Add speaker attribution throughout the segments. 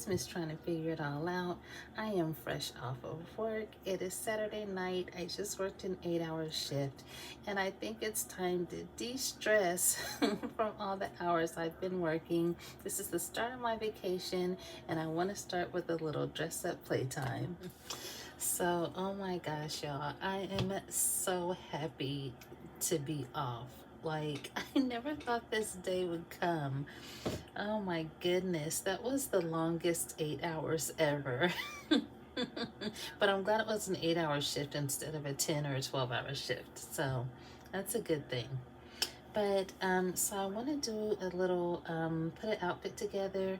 Speaker 1: Christmas trying to figure it all out. I am fresh off of work. It is Saturday night. I just worked an 8-hour shift and I think it's time to de-stress from all the hours I've been working. This is the start of my vacation and I want to start with a little dress up playtime. So, oh my gosh, y'all, I am so happy to be off. Like, I never thought this day would come. Oh my goodness, that was the longest 8 hours ever. But I'm glad it was an 8-hour shift instead of a 10 or a 12-hour shift. So that's a good thing. But so I want to do a little put an outfit together.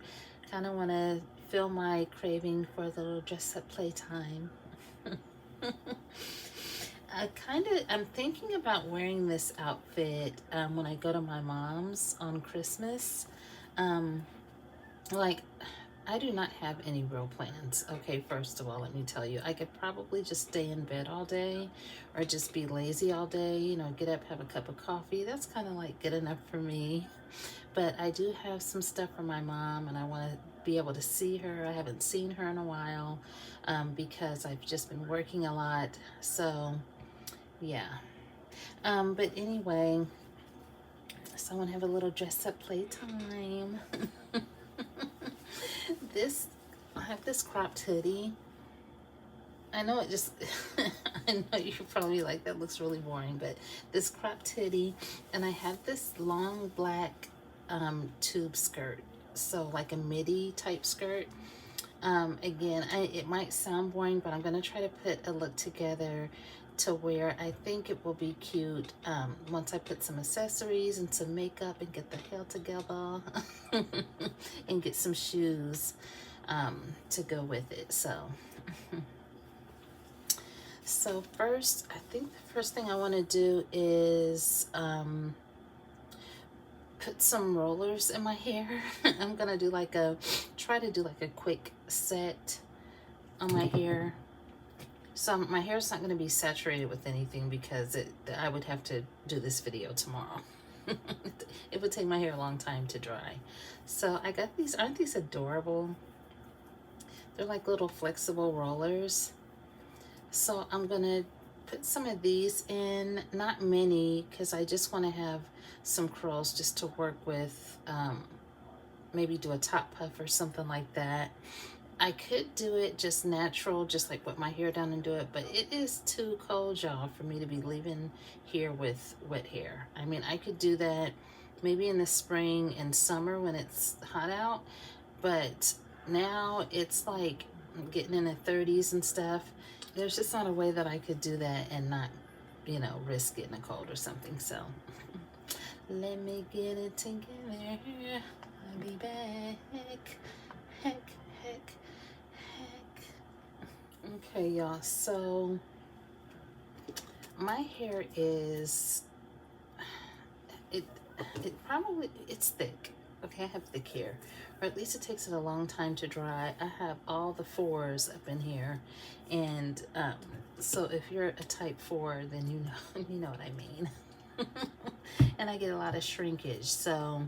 Speaker 1: Kind of want to feel my craving for a little dress up playtime. I'm thinking about wearing this outfit when I go to my mom's on Christmas. Like, I do not have any real plans. Okay, first of all, let me tell you, I could probably just stay in bed all day or just be lazy all day, you know, get up, have a cup of coffee. That's kind of like good enough for me. But I do have some stuff for my mom and I want to be able to see her. I haven't seen her in a while because I've just been working a lot. So yeah. But anyway, so I want to have a little dress up playtime. I have this cropped hoodie. I know it just, I know you're probably like, that looks really boring, but this cropped hoodie, and I have this long black tube skirt. So like a midi type skirt. Again, it might sound boring, but I'm going to try to put a look together to where I think it will be cute once I put some accessories and some makeup and get the hair together and get some shoes to go with it. So first, I think the first thing I want to do is put some rollers in my hair. I'm gonna do try to do like a quick set on my hair. So my hair's not gonna be saturated with anything because I would have to do this video tomorrow. It would take my hair a long time to dry. So I got these, aren't these adorable? They're like little flexible rollers. So I'm gonna put some of these in, not many, because I just want to have some curls just to work with. Maybe do a top puff or something like that. I could do it just natural, just like put my hair down and do it, but it is too cold, y'all, for me to be leaving here with wet hair. I mean, I could do that maybe in the spring and summer when it's hot out, but now it's like getting in the 30s and stuff. There's just not a way that I could do that and not, you know, risk getting a cold or something. So let me get it together. I'll be back. Heck. Okay, y'all, so my hair is, it's thick. Okay, I have thick hair, or at least it takes it a long time to dry. I have all the 4s up in here, and so if you're a type 4, then you know what I mean. And I get a lot of shrinkage, so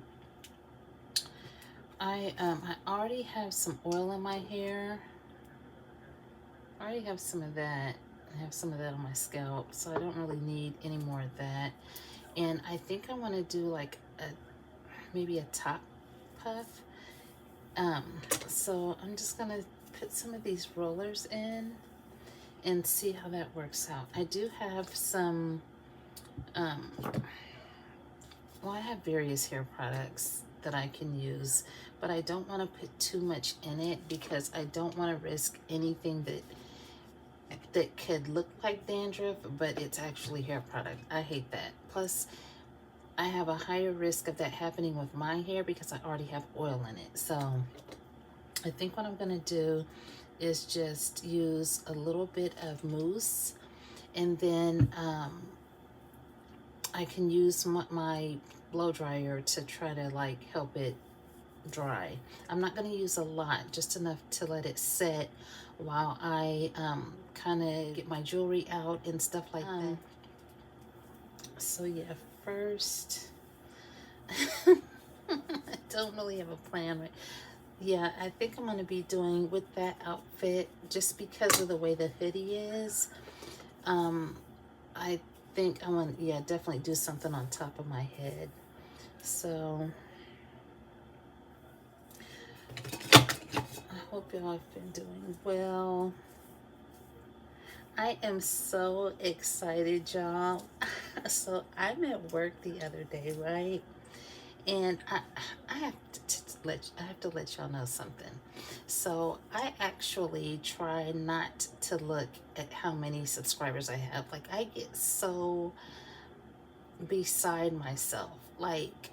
Speaker 1: I already have some oil in my hair. I already have some of that. I have some of that on my scalp, so I don't really need any more of that. And I think I want to do like maybe a top puff. So I'm just gonna put some of these rollers in and see how that works out. I do have some, well, I have various hair products that I can use, but I don't want to put too much in it because I don't want to risk anything that could look like dandruff, but it's actually hair product. I hate that. Plus, I have a higher risk of that happening with my hair because I already have oil in it. So I think what I'm gonna do is just use a little bit of mousse, and then I can use my blow dryer to try to like help it dry. I'm not going to use a lot, just enough to let it set while I kind of get my jewelry out and stuff like that. So yeah, first I don't really have a plan, right? yeah, I think I'm going to be doing with that outfit just because of the way the hoodie is. Um, I think I want, yeah, definitely do something on top of my head. So I hope y'all have been doing well. I am so excited, y'all. So I'm at work the other day, right? And I have I have to let y'all know something. So I actually try not to look at how many subscribers I have. Like, I get so beside myself. Like,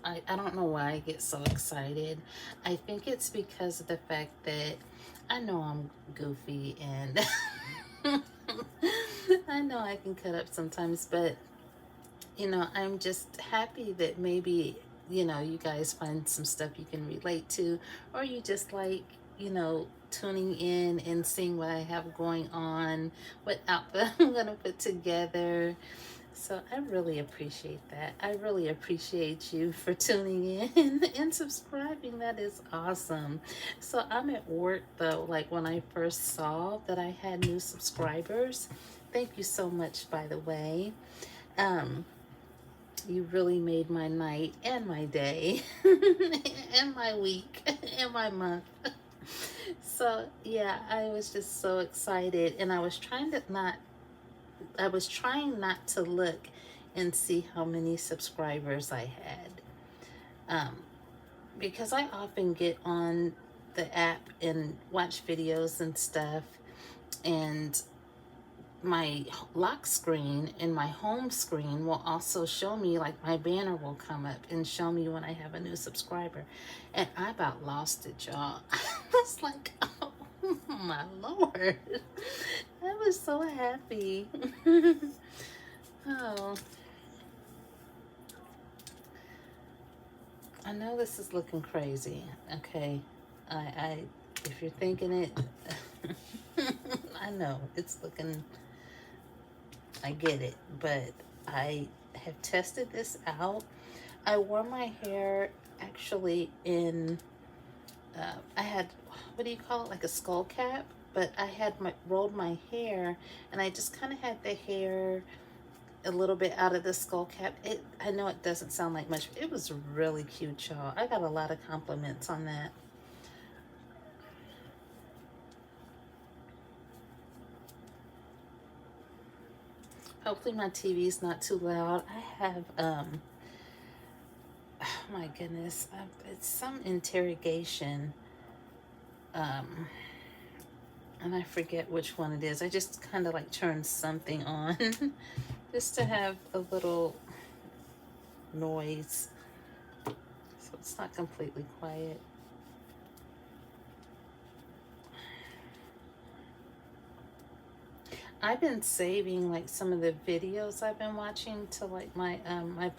Speaker 1: I don't know why I get so excited. I think it's because of the fact that I know I'm goofy and I know I can cut up sometimes, but you know, I'm just happy that maybe, you know, you guys find some stuff you can relate to, or you just like, you know, tuning in and seeing what I have going on, what outfit I'm gonna put together. So I really appreciate that. I really appreciate you for tuning in and subscribing. That is awesome. So I'm at work though, like when I first saw that I had new subscribers. Thank you so much, by the way. Um, you really made my night and my day and my week and my month. So yeah, I was just so excited, and I was trying not to look and see how many subscribers I had. Um, because I often get on the app and watch videos and stuff, and my lock screen and my home screen will also show me, like my banner will come up and show me when I have a new subscriber. And I about lost it, y'all. I was like, oh my Lord. I was so happy. Oh, I know this is looking crazy. Okay. I if you're thinking it, I know it's looking, I get it, but I have tested this out. I wore my hair actually in, I had, what do you call it, like a skull cap? But I had rolled my hair, and I just kind of had the hair a little bit out of the skull cap. I know it doesn't sound like much. It was really cute, y'all. I got a lot of compliments on that. Hopefully my TV's not too loud. I have, oh my goodness, it's some interrogation, um, and I forget which one it is. I just kind of like turned something on just to have a little noise, so it's not completely quiet. I've been saving like some of the videos I've been watching to like my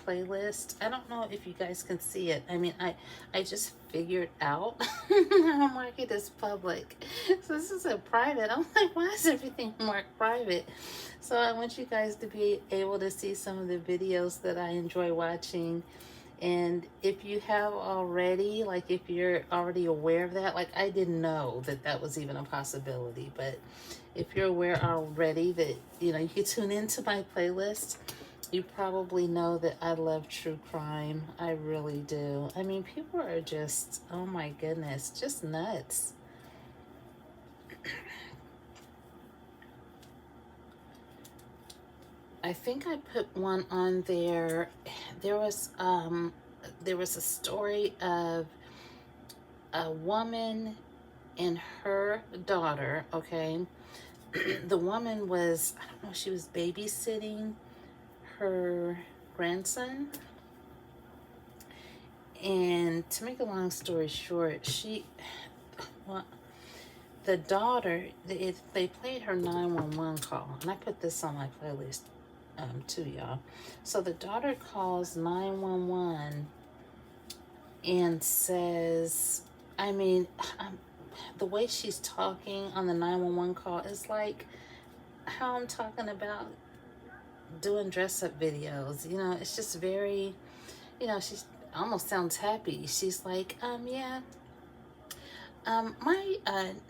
Speaker 1: playlist. I don't know if you guys can see it. I mean, I just figured out how market is public. So this is a private. I'm like, why is everything marked private? So I want you guys to be able to see some of the videos that I enjoy watching. And if you have already, like if you're already aware of that, like I didn't know that that was even a possibility, but if you're aware already that, you know, you can tune into my playlist, you probably know that I love true crime. I really do. I mean, people are just, oh my goodness, just nuts. I think I put one on there. There was there was a story of a woman and her daughter, okay? The woman was, I don't know, she was babysitting her grandson. And to make a long story short, well, the daughter, they played her 911 call. And I put this on my playlist too, y'all. So the daughter calls 911 and says, I mean, the way she's talking on the 911 call is like how I'm talking about doing dress up videos. You know, it's just very, you know, she's almost sounds happy. She's like, yeah, my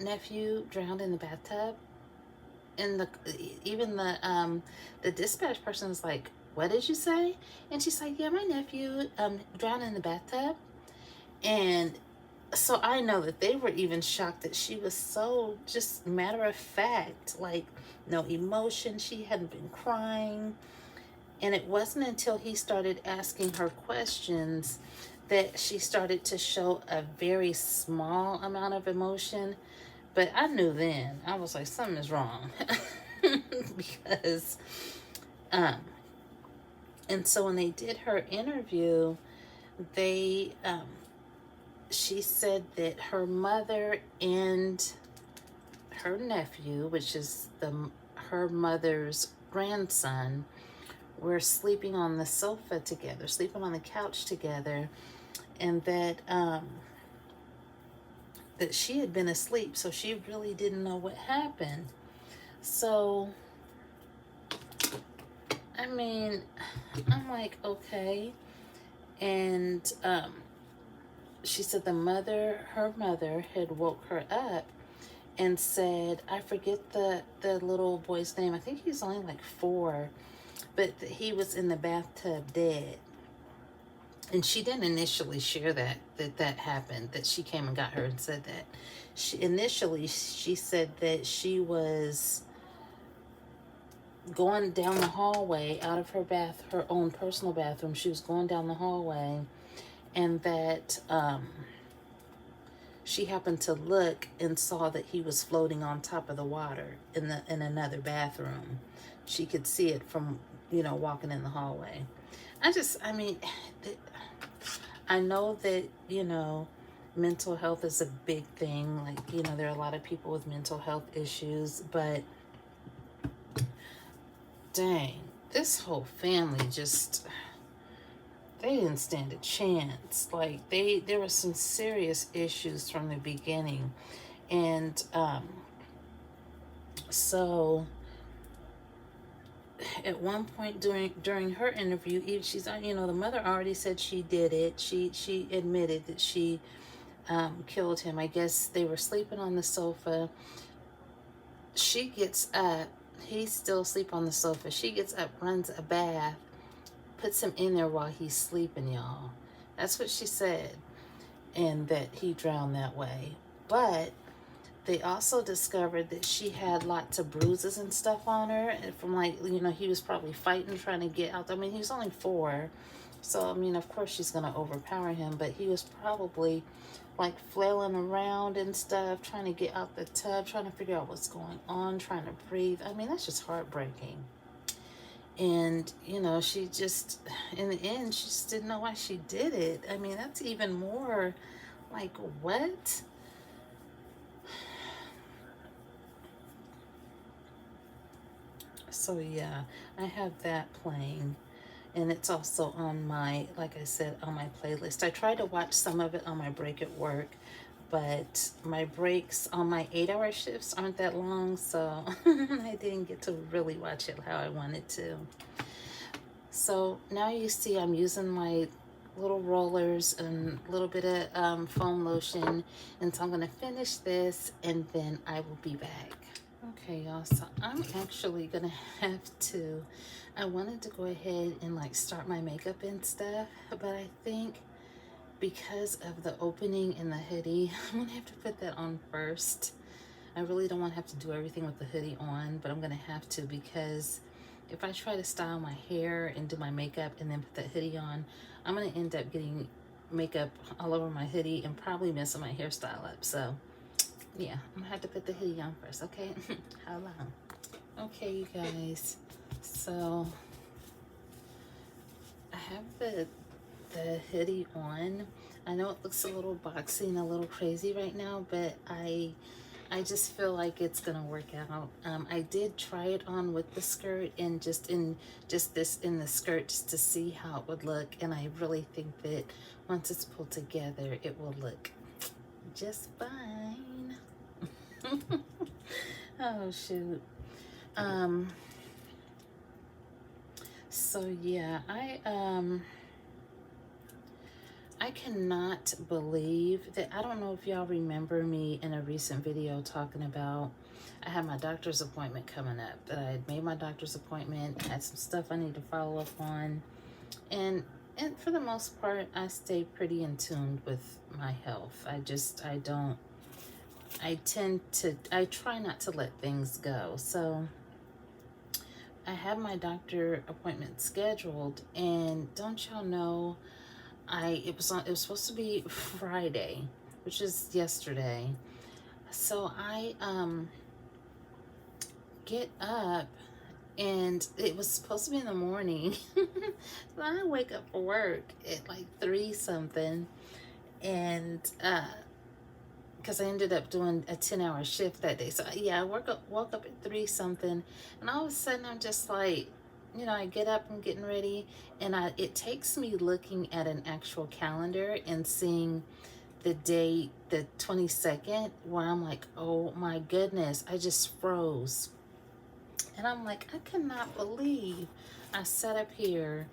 Speaker 1: nephew drowned in the bathtub. And even the dispatch person was like, what did you say? And she's like, yeah, my nephew drowned in the bathtub. And so I know that they were even shocked that she was so just matter of fact, like no emotion. She hadn't been crying. And it wasn't until he started asking her questions that she started to show a very small amount of emotion. But I knew then, I was like, something is wrong. Because, and so when they did her interview, they, she said that her mother and her nephew, which is her mother's grandson, were sleeping on the sofa together, sleeping on the couch together, and that that she had been asleep, so she really didn't know what happened. So, I mean, I'm like, okay. And she said her mother had woke her up and said, I forget the little boy's name. I think he's only like 4, but he was in the bathtub dead. And she didn't initially share that happened, that she came and got her and said that. She said that she was going down the hallway out of her own personal bathroom. She was going down the hallway, and that she happened to look and saw that he was floating on top of the water in another bathroom. She could see it from, walking in the hallway. I know that, mental health is a big thing. Like, there are a lot of people with mental health issues, but dang, this whole family just, they didn't stand a chance. Like, there were some serious issues from the beginning. And so at one point during her interview, she's, the mother already said she did it. She admitted that she killed him. I guess they were sleeping on the sofa. She gets up. He's still asleep on the sofa. She gets up, runs a bath, puts him in there while he's sleeping, y'all. That's what she said. And that he drowned that way. But they also discovered that she had lots of bruises and stuff on her. And from, like, he was probably fighting, trying to get out. I mean, he was only 4. So, I mean, of course she's going to overpower him. But he was probably, like, flailing around and stuff, trying to get out the tub, trying to figure out what's going on, trying to breathe. I mean, that's just heartbreaking. And, she just, in the end, she just didn't know why she did it. I mean, that's even more, like, what? So, yeah, I have that playing. And it's also on my, like I said, on my playlist. I try to watch some of it on my break at work, but my breaks on my 8-hour shifts aren't that long, so I didn't get to really watch it how I wanted to. So now you see I'm using my little rollers and a little bit of foam lotion, and so I'm going to finish this and then I will be back. Okay, y'all, so I'm actually going to have to, I wanted to go ahead and like start my makeup and stuff, but I think because of the opening in the hoodie, I'm going to have to put that on first. I really don't want to have to do everything with the hoodie on, but I'm going to have to, because if I try to style my hair and do my makeup and then put that hoodie on, I'm going to end up getting makeup all over my hoodie and probably messing my hairstyle up. So yeah, I'm gonna have to put the hoodie on first, okay? How long? Okay, you guys. So I have the hoodie on. I know it looks a little boxy and a little crazy right now, but I just feel like it's gonna work out. I did try it on with the skirt and just in the skirt just to see how it would look, and I really think that once it's pulled together, it will look just fine. Oh shoot. So yeah, I cannot believe that. I don't know if y'all remember me in a recent video talking about I had my doctor's appointment coming up, that I had made my doctor's appointment, had some stuff I need to follow up on. And for the most part, I stay pretty in tune with my health. I try not to let things go. So I have my doctor appointment scheduled, and don't y'all know, it was supposed to be Friday, which is yesterday. So I get up, and it was supposed to be in the morning. So I wake up for work at like 3 something, and because I ended up doing a 10-hour shift that day. So yeah, I woke up at 3 something, and all of a sudden I'm just like, I get up, I'm getting ready, and it takes me looking at an actual calendar and seeing the date, the 22nd, where I'm like, oh my goodness, I just froze. And I'm like, I cannot believe I sat up here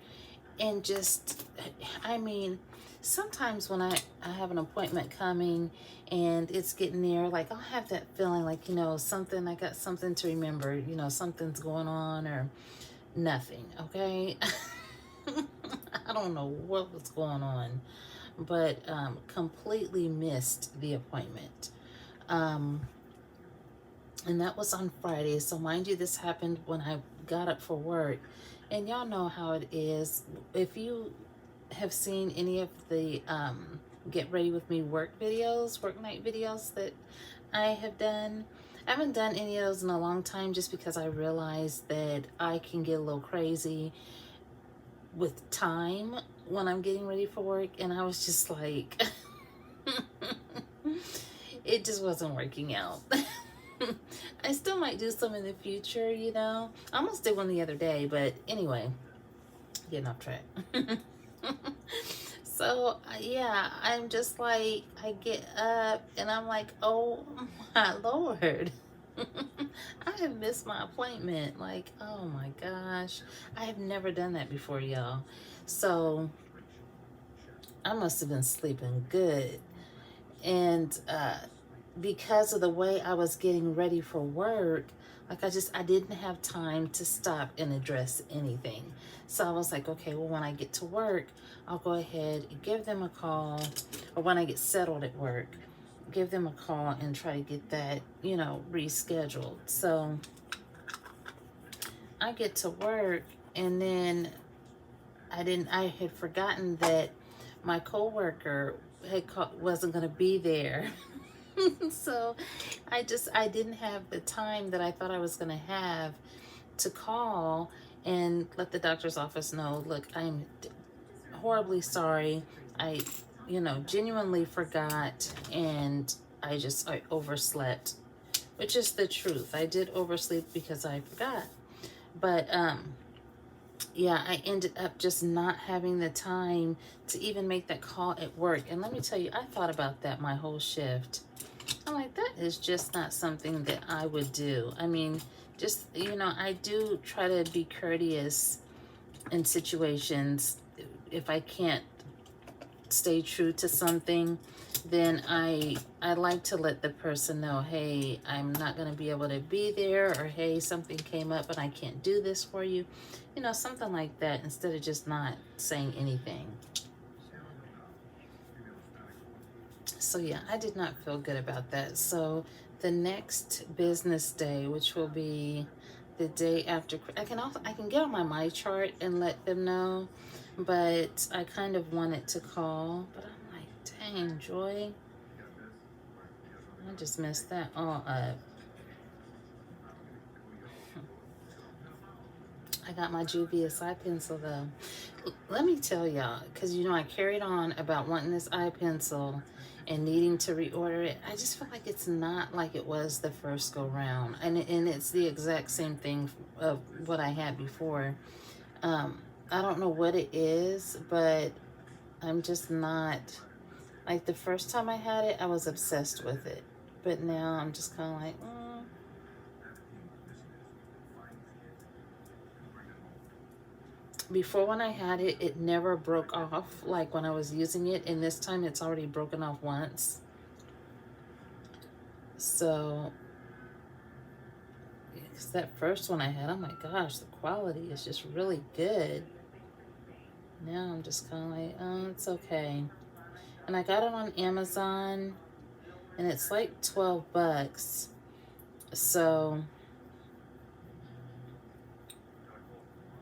Speaker 1: and just, I mean, sometimes when I have an appointment coming and it's getting near, like I'll have that feeling like, I got something to remember, something's going on or nothing, okay? I don't know what was going on, but completely missed the appointment. And that was on Friday. So mind you, this happened when I got up for work. And y'all know how it is. If you have seen any of the Get Ready With Me work night videos that I have done, I haven't done any of those in a long time, just because I realized that I can get a little crazy with time when I'm getting ready for work. And I was just like, it just wasn't working out. I still might do some in the future, I almost did one the other day, but anyway, getting off track. So yeah, I'm just like, I get up and I'm like, oh my Lord. I have missed my appointment. Like, oh my gosh, I have never done that before, y'all. So I must have been sleeping good. And because of the way I was getting ready for work, like I didn't have time to stop and address anything. So I was like, okay, well, when I get to work, I'll go ahead and give them a call, or when I get settled at work, give them a call and try to get that, rescheduled. So I get to work, and then I had forgotten that my coworker wasn't going to be there. So I didn't have the time that I thought I was going to have to call and let the doctor's office know, look, I'm horribly sorry. I, genuinely forgot, and I overslept, which is the truth. I did oversleep because I forgot. But, yeah, I ended up just not having the time to even make that call at work. And let me tell you, I thought about that my whole shift. I'm like, that is just not something that I would do. I mean, just, I do try to be courteous in situations. If I can't stay true to something, then I like to let the person know, hey, I'm not going to be able to be there, or hey, something came up and I can't do this for you. Something like that, instead of just not saying anything. So yeah, I did not feel good about that. So the next business day, which will be the day after, I can get on my chart and let them know, but I kind of wanted to call, but I'm like, dang, Joy, I just messed that all up. I got my Juvia's eye pencil though. Let me tell y'all, because I carried on about wanting this eye pencil and needing to reorder it. I just feel like it's not like it was the first go round, and it's the exact same thing of what I had before. I don't know what it is, but I'm just not, like the first time I had it, I was obsessed with it, but now I'm just kind of like, Before when I had it, it never broke off like when I was using it, and this time it's already broken off once. So, because that first one I had, oh my gosh, the quality is just really good. Now I'm just kind of like, oh, it's okay. And I got it on Amazon, and it's like 12 bucks. So,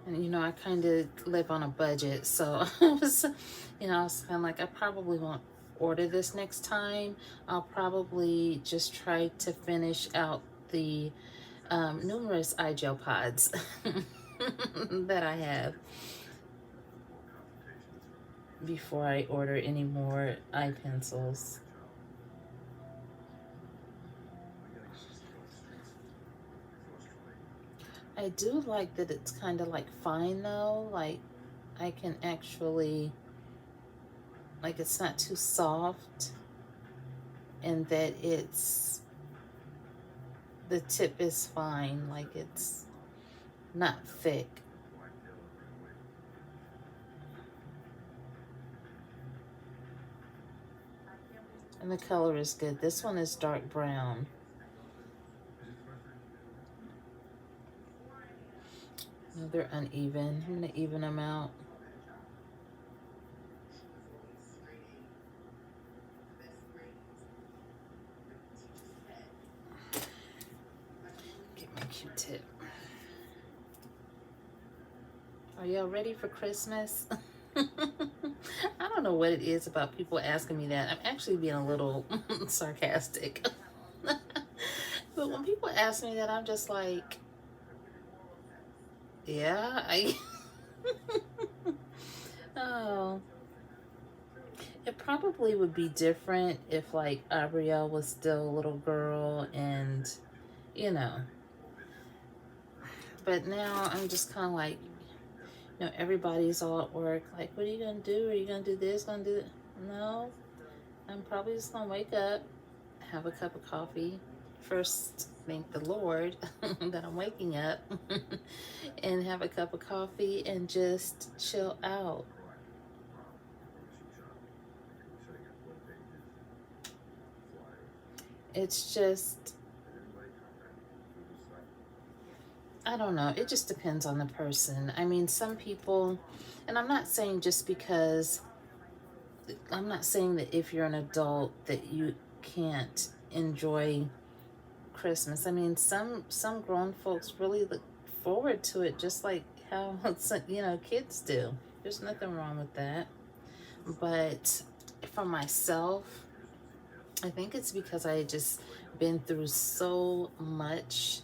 Speaker 1: and you know, I kind of live on a budget. So, I was, you know, I was kind of like, I probably won't order this next time. I'll probably just try to finish out the numerous eye gel pods that I have before I order any more eye pencils. I do like that it's kind of like fine though, like I can actually, like it's not too soft, and that it's, the tip is fine, like it's not thick. And the color is good. This one is dark brown. Oh, they're uneven. I'm gonna even them out. Get my Q-tip. Are y'all ready for Christmas? I don't know what it is about people asking me that. I'm actually being a little sarcastic. But when people ask me that, I'm just like, yeah, oh. It probably would be different if like Abrielle was still a little girl and, you know. But now I'm just kind of like, you know, everybody's all at work. Like, what are you going to do? Are you going to do this? Going to do that? No, I'm probably just going to wake up, have a cup of coffee. First, thank the Lord that I'm waking up and have a cup of coffee and just chill out. It's just, I don't know. It just depends on the person. I mean, some people, and I'm not saying just because, I'm not saying that if you're an adult that you can't enjoy Christmas. I mean, some grown folks really look forward to it, just like how, you know, kids do. There's nothing wrong with that. But for myself, I think it's because I had just been through so much.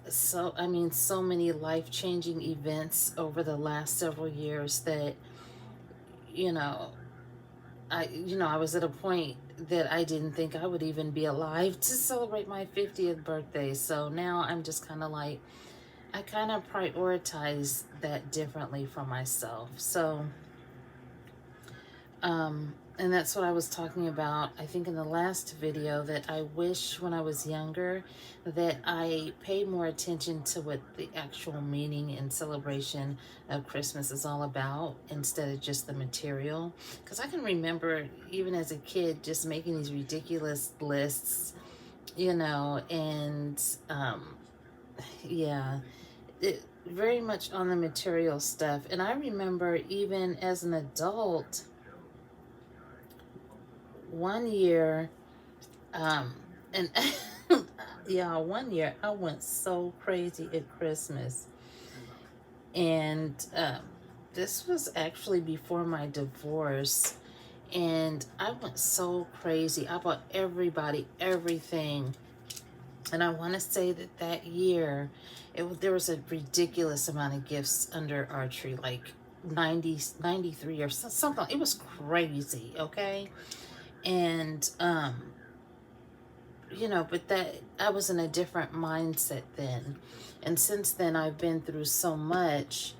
Speaker 1: So, I mean, so many life-changing events over the last several years that, you know, I was at a point that I didn't think I would even be alive to celebrate my 50th birthday. So now I'm just kind of like, I kind of prioritize that differently for myself. So, and that's what I was talking about, I think in the last video, that I wish when I was younger that I paid more attention to what the actual meaning and celebration of Christmas is all about instead of just the material. Because I can remember even as a kid just making these ridiculous lists, you know, and yeah, it very much on the material stuff. And I remember even as an adult, one year, and yeah, one year I went so crazy at Christmas. And this was actually before my divorce. And I went so crazy. I bought everybody everything. And I want to say that that year, there was a ridiculous amount of gifts under our tree, like 93 or something. It was crazy, okay? And you know, but that, I was in a different mindset then. And since then I've been through so much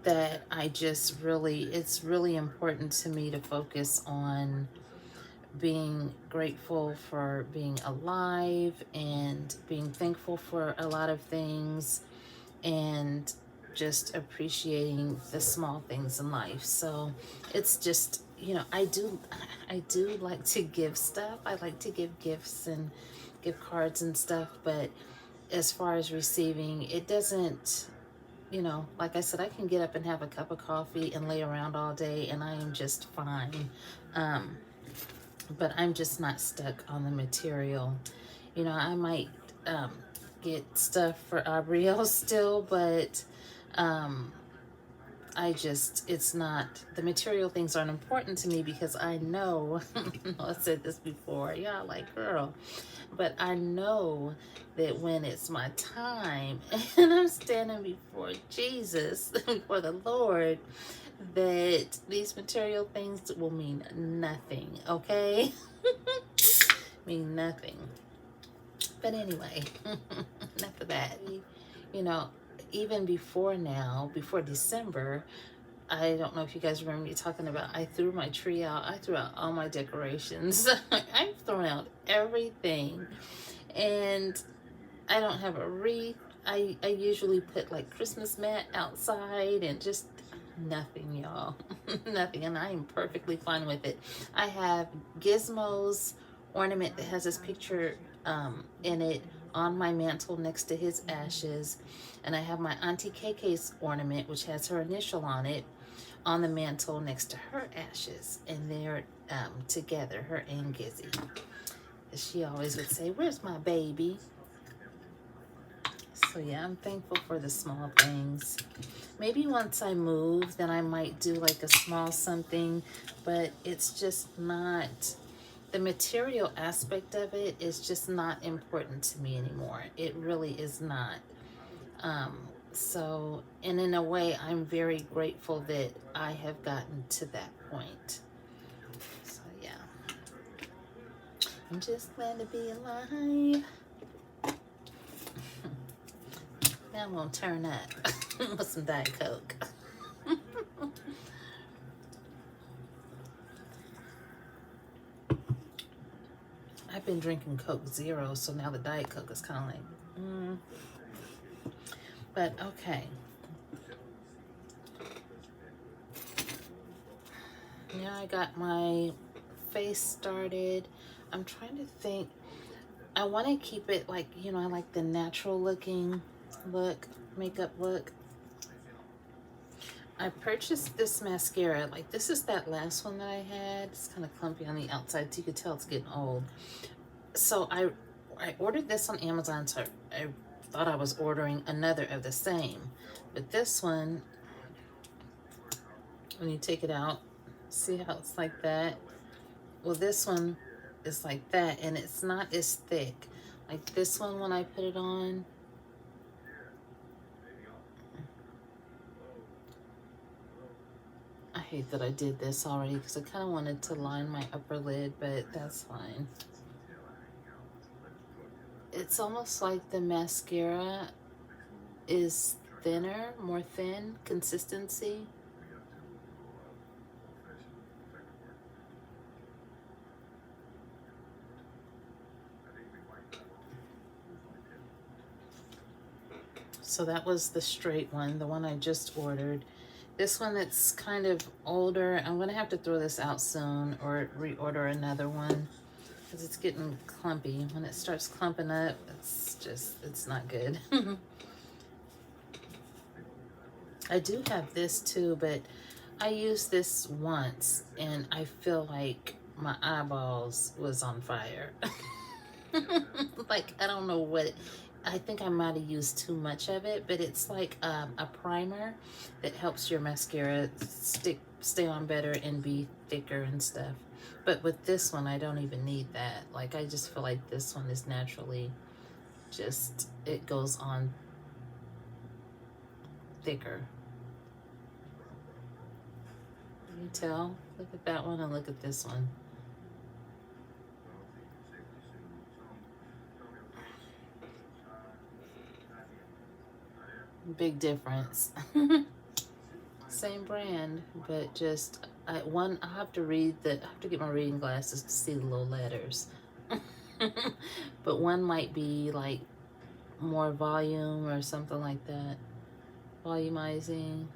Speaker 1: that I just really, it's really important to me to focus on being grateful for being alive and being thankful for a lot of things. And just appreciating the small things in life. So it's just, you know, I do like to give stuff. I like to give gifts and gift cards and stuff, but as far as receiving, it doesn't, you know, like I said, I can get up and have a cup of coffee and lay around all day and I am just fine. But I'm just not stuck on the material. You know, I might get stuff for Aubrielle still, but it's not, the material things aren't important to me because I know, I said this before, yeah, like, girl, but I know that when it's my time and I'm standing before Jesus, before the Lord, that these material things will mean nothing, okay? Mean nothing. But anyway, enough of that. You know, even before now, before December, I don't know if you guys remember me talking about, I threw my tree out. I threw out all my decorations. I've thrown out everything. And I don't have a wreath. I usually put like Christmas mat outside and just nothing, y'all. Nothing. And I am perfectly fine with it. I have Gizmo's ornament that has this picture in it on my mantle next to his ashes. And I have my Auntie KK's ornament, which has her initial on it, on the mantle next to her ashes. And they're together, her and Gizzy. She always would say, "Where's my baby?" So yeah, I'm thankful for the small things. Maybe once I move, then I might do like a small something, but it's just not, the material aspect of it is just not important to me anymore. It really is not. So, and in a way, I'm very grateful that I have gotten to that point. So yeah, I'm just glad to be alive. Now I'm gonna turn up with some Diet Coke. I've been drinking Coke Zero, so now the Diet Coke is kind of like, But okay. Now I got my face started. I'm trying to think. I want to keep it like, you know, I like the natural looking look, makeup look. I purchased this mascara. Like, this is that last one that I had. It's kind of clumpy on the outside, so you could tell it's getting old. So I ordered this on Amazon, so I thought I was ordering another of the same. But this one, when you take it out, see how it's like that? Well, this one is like that, and it's not as thick. Like this one, when I put it on, I hate that I did this already because I kind of wanted to line my upper lid, but that's fine. It's almost like the mascara is thinner, more thin consistency. So that was the straight one, the one I just ordered. This one that's kind of older, I'm gonna have to throw this out soon or reorder another one because it's getting clumpy. When it starts clumping up, it's not good. I do have this too, but I used this once and I feel like my eyeballs was on fire. Like, I don't know what, I think I might have used too much of it, but it's like a primer that helps your mascara stay on better and be thicker and stuff. But with this one, I don't even need that. Like, I just feel like this one is naturally just, it goes on thicker. Can you tell? Look at that one and look at this one. Big difference. Same brand, but just I have to get my reading glasses to see the little letters. But one might be like more volume or something like that. volumizing.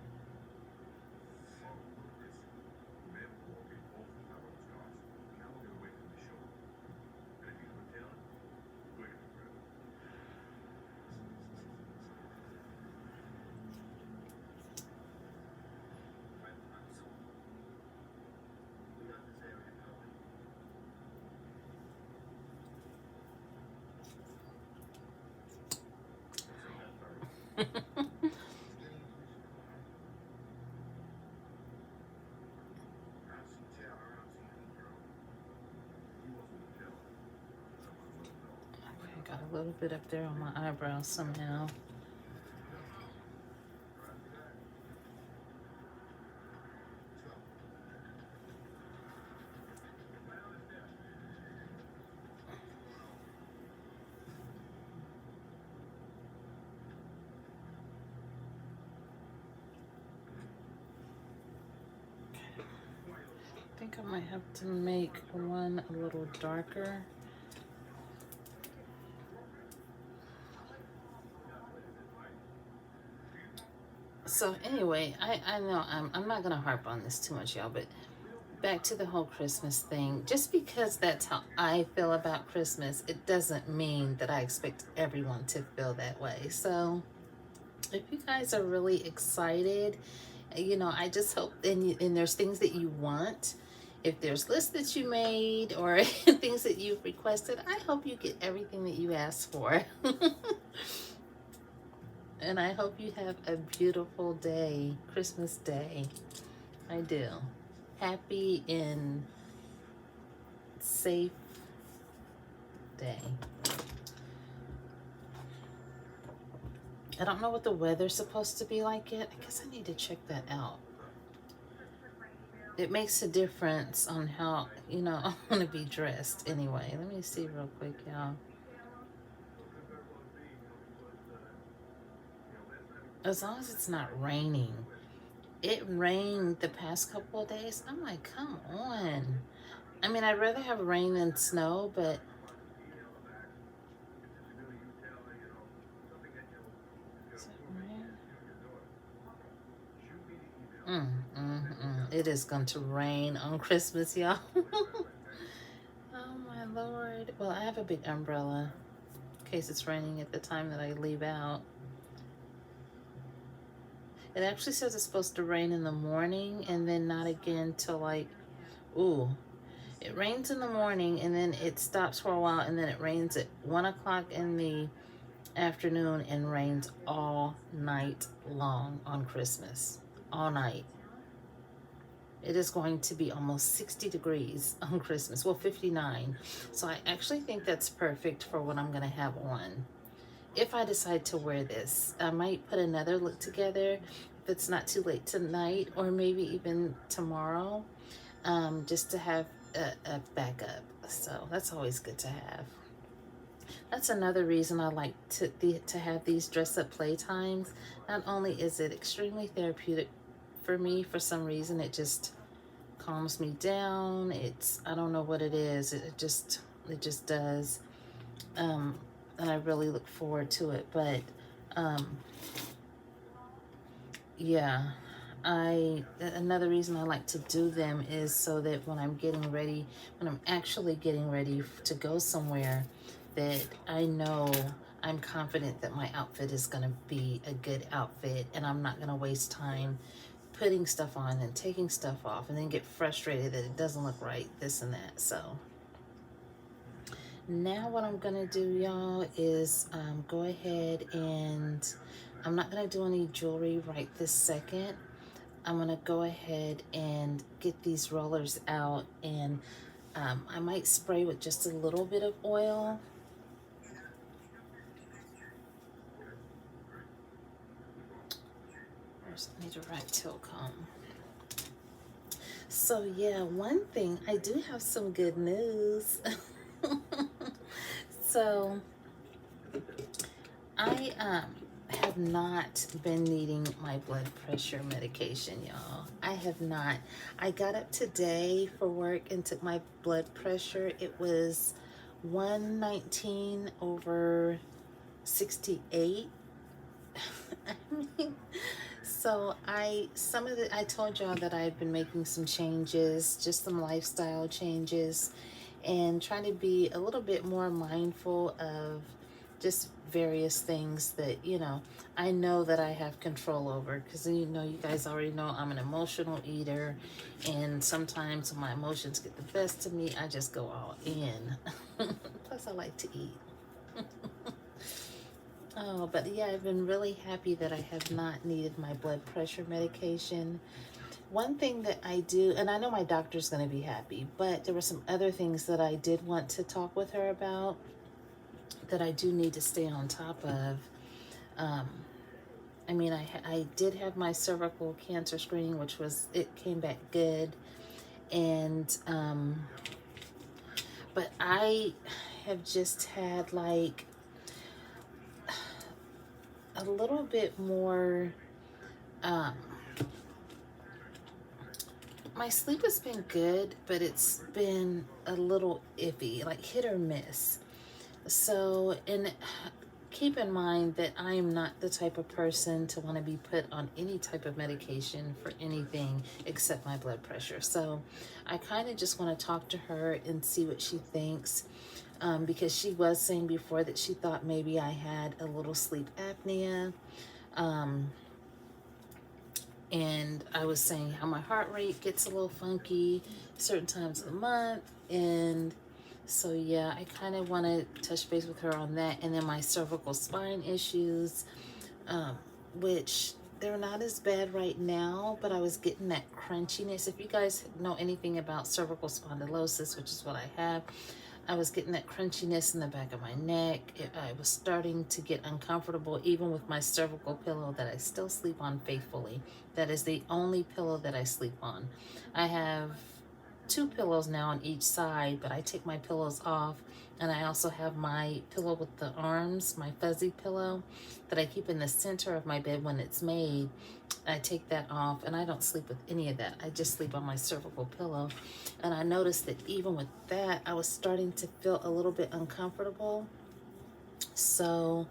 Speaker 1: Got a little bit up there on my eyebrows somehow. I think I might have to make one a little darker. So anyway, I know I'm not gonna harp on this too much, y'all, but back to the whole Christmas thing. Just because that's how I feel about Christmas, it doesn't mean that I expect everyone to feel that way. So if you guys are really excited, you know, I just hope, and there's things that you want, if there's lists that you made or things that you've requested, I hope you get everything that you asked for. And I hope you have a beautiful day, Christmas Day. I do. Happy and safe day. I don't know what the weather's supposed to be like yet. I guess I need to check that out. It makes a difference on how, you know, I want to be dressed anyway. Let me see real quick, y'all. As long as it's not raining. It rained the past couple of days. I'm like, come on. I mean, I'd rather have rain than snow, but is it rain? It is going to rain on Christmas, y'all. Oh my Lord. Well, I have a big umbrella in case it's raining at the time that I leave out. It actually says it's supposed to rain in the morning and then not again till like, ooh, it rains in the morning and then it stops for a while and then it rains at 1 o'clock in the afternoon and rains all night long on Christmas. All night. It is going to be almost 60 degrees on Christmas. Well, 59. So I actually think that's perfect for what I'm going to have on. If I decide to wear this, I might put another look together if it's not too late tonight or maybe even tomorrow, just to have a backup. So that's always good to have. That's another reason I like to have these dress up playtimes. Not only is it extremely therapeutic for me, for some reason it just calms me down. I don't know what it is. It just does. And I really look forward to it. But yeah, another reason I like to do them is so that when I'm actually getting ready to go somewhere, that I know I'm confident that my outfit is going to be a good outfit and I'm not going to waste time putting stuff on and taking stuff off and then get frustrated that it doesn't look right, this and that. So now what I'm gonna do, y'all, is go ahead and I'm not gonna do any jewelry right this second. I'm gonna go ahead and get these rollers out, and I might spray with just a little bit of oil. I need a right tail comb. So yeah, one thing, I do have some good news. So I have not been needing my blood pressure medication, y'all. I have not. I got up today for work and took my blood pressure. It was 119/68. I mean, so I told y'all that I've been making some changes, just some lifestyle changes, and trying to be a little bit more mindful of just various things that, I know that I have control over, because you guys already know I'm an emotional eater, and sometimes when my emotions get the best of me, I just go all in. Plus I like to eat. Oh, but yeah, I've been really happy that I have not needed my blood pressure medication. One thing that I do, and I know my doctor's going to be happy, but there were some other things that I did want to talk with her about that I do need to stay on top of. Um, I mean, I did have my cervical cancer screening, it came back good. And, but I have just had like a little bit more, um, my sleep has been good, but it's been a little iffy, like hit or miss. So, and keep in mind that I am not the type of person to want to be put on any type of medication for anything except my blood pressure. So I kind of just want to talk to her and see what she thinks, because she was saying before that she thought maybe I had a little sleep apnea. And I was saying how my heart rate gets a little funky certain times of the month. And so, yeah, I kind of want to touch base with her on that. And then my cervical spine issues, which they're not as bad right now, but I was getting that crunchiness. If you guys know anything about cervical spondylosis, which is what I have, I was getting that crunchiness in the back of my neck. I was starting to get uncomfortable even with my cervical pillow that I still sleep on faithfully. That is the only pillow that I sleep on. I have 2 pillows now on each side, but I take my pillows off, and I also have my pillow with the arms, my fuzzy pillow that I keep in the center of my bed when it's made. I take that off, and I don't sleep with any of that. I just sleep on my cervical pillow. And I noticed that even with that, I was starting to feel a little bit uncomfortable. So,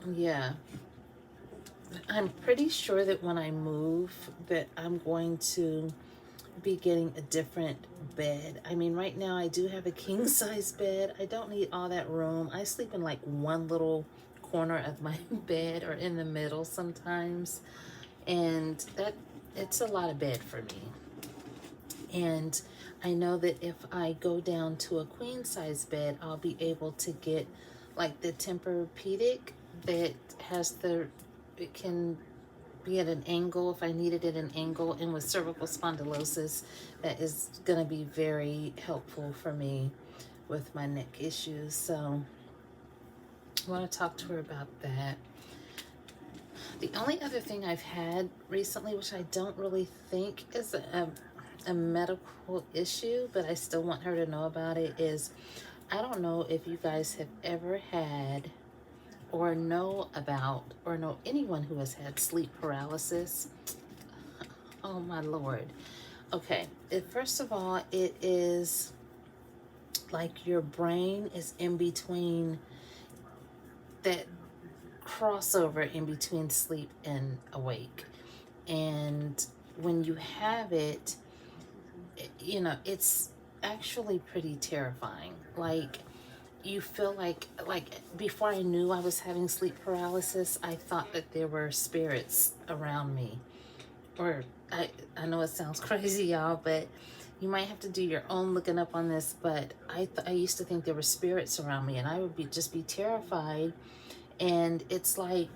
Speaker 1: yeah, I'm pretty sure that when I move that I'm going to be getting a different bed. I mean, right now I do have a king size bed. I don't need all that room. I sleep in like one little corner of my bed, or in the middle sometimes. And it's a lot of bed for me. And I know that if I go down to a queen size bed, I'll be able to get like the Tempur-Pedic that it can be at an angle if I need it at an angle. And with cervical spondylosis, that is going to be very helpful for me with my neck issues. So I want to talk to her about that. The only other thing I've had recently, which I don't really think is a medical issue, but I still want her to know about it, is I don't know if you guys have ever had or know about or know anyone who has had sleep paralysis. Oh my Lord. Okay, first of all, it is like your brain is in between, that crossover in between sleep and awake. And when you have it, it's actually pretty terrifying. Like, you feel like before I knew I was having sleep paralysis, I thought that there were spirits around me. Or I know it sounds crazy, y'all, but you might have to do your own looking up on this, but I used to think there were spirits around me, and I would just be terrified. And it's like,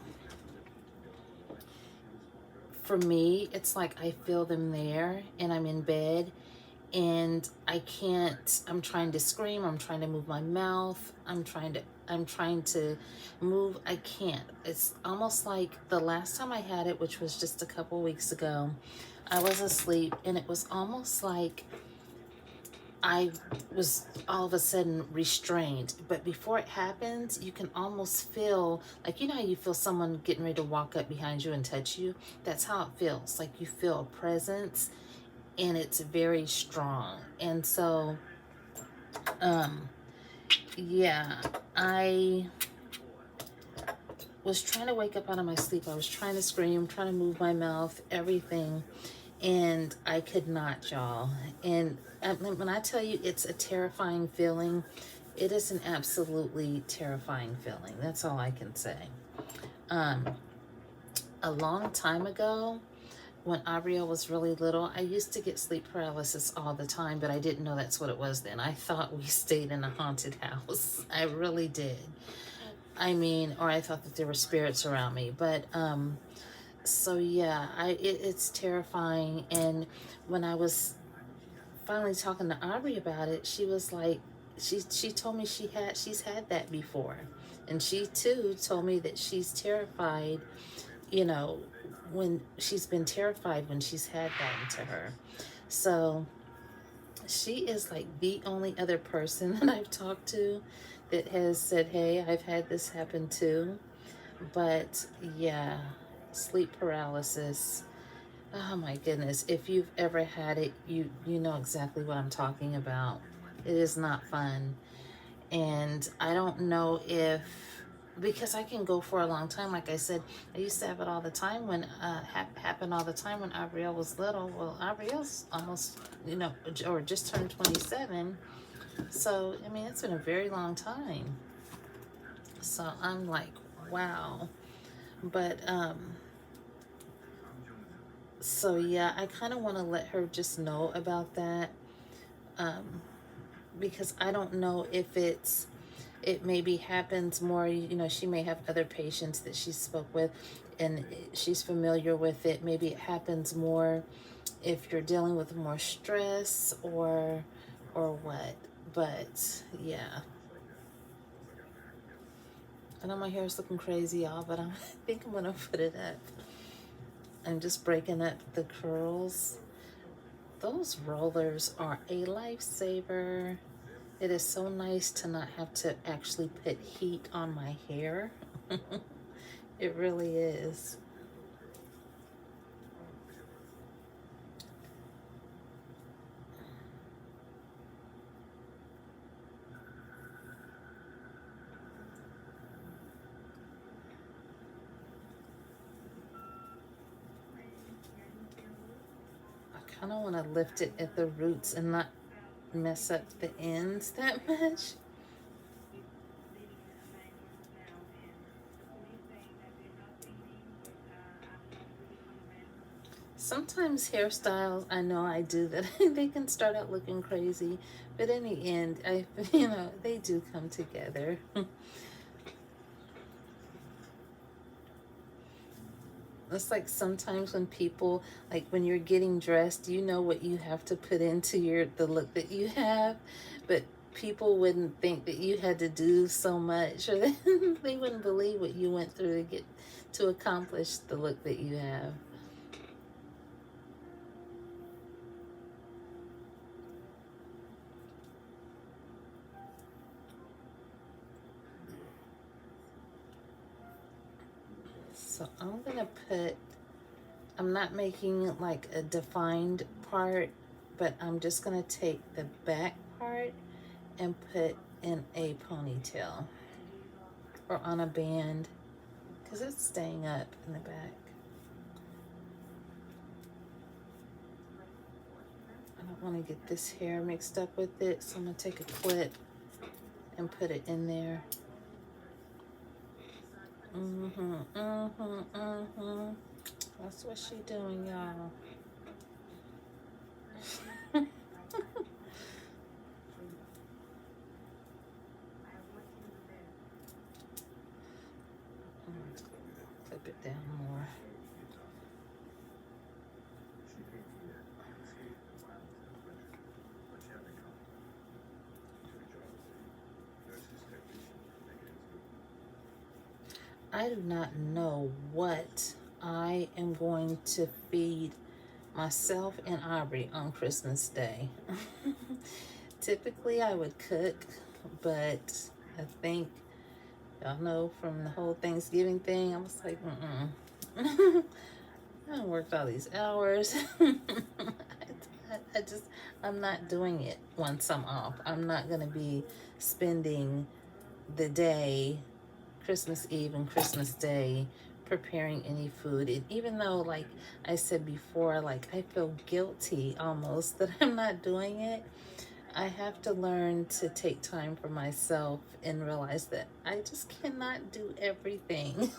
Speaker 1: for me, it's like I feel them there, and I'm in bed, and I can't, I'm trying to scream, I'm trying to move my mouth, I'm trying to move, I can't. It's almost like the last time I had it, which was just a couple weeks ago, I was asleep, and it was almost like I was all of a sudden restrained. But before it happens, you can almost feel, like, how you feel someone getting ready to walk up behind you and touch you? That's how it feels. Like you feel a presence, and it's very strong. And so, yeah, was trying to wake up out of my sleep. I was trying to scream, trying to move my mouth, everything. And I could not, y'all. And when I tell you it's a terrifying feeling, it is an absolutely terrifying feeling. That's all I can say. A long time ago, when Abriel was really little, I used to get sleep paralysis all the time, but I didn't know that's what it was then. I thought we stayed in a haunted house. I really did. I mean, or I thought that there were spirits around me. But so yeah, it's terrifying. And when I was finally talking to Aubrey about it, she was like, she told me she's had that before, and she too told me that she's terrified. You know, when she's been terrified when she's had that to her. So she is like the only other person that I've talked to that has said, "Hey, I've had this happen too." But yeah, sleep paralysis. Oh my goodness. If you've ever had it, you know exactly what I'm talking about. It is not fun. And I don't know if, because I can go for a long time. Like I said, I used to have it all the time when, happened all the time when Abrielle was little. Well, Abrielle's almost, you know, or just turned 27. So, I mean, it's been a very long time. So I'm like, wow. But, so yeah, I kind of want to let her just know about that, because I don't know if it maybe happens more. You know, she may have other patients that she spoke with and she's familiar with it. Maybe it happens more if you're dealing with more stress or what. But yeah, I know my hair is looking crazy, y'all, but I think I'm gonna put it up. I'm just breaking up the curls. Those rollers are a lifesaver. It is so nice to not have to actually put heat on my hair. It really is. I kind of want to lift it at the roots and not mess up the ends that much. Sometimes hairstyles, I know I do that, they can start out looking crazy, but in the end, you know, they do come together. It's like sometimes when people, like when you're getting dressed, you know what you have to put into the look that you have, but people wouldn't think that you had to do so much, or they wouldn't believe what you went through to accomplish the look that you have. So I'm not making like a defined part, but I'm just gonna take the back part and put in a ponytail or on a band because it's staying up in the back. I don't want to get this hair mixed up with it, so I'm gonna take a clip and put it in there. That's what she doing, y'all. Clip it down more. I do not know what I am going to feed myself and Aubrey on Christmas Day. Typically I would cook, but I think, y'all know from the whole Thanksgiving thing, I was like, I worked all these hours. I'm not doing it once I'm off. I'm not gonna be spending the day Christmas Eve and Christmas Day preparing any food. And even though, like I said before, like I feel guilty almost that I'm not doing it, I have to learn to take time for myself and realize that I just cannot do everything.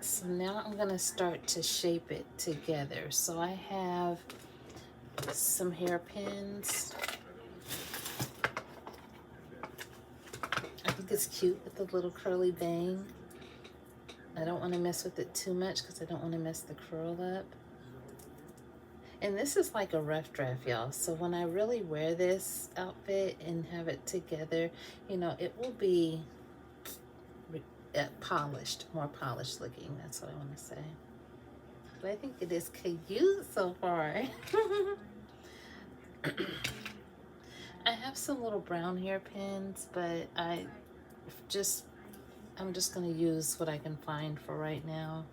Speaker 1: So now I'm going to start to shape it together. So I have some hairpins. I think it's cute with the little curly bang. I don't want to mess with it too much because I don't want to mess the curl up. And this is like a rough draft, y'all. So when I really wear this outfit and have it together, you know, it will be polished, more polished looking. That's what I want to say. But I think it is cute so far. I have some little brown hairpins, but I'm just gonna use what I can find for right now.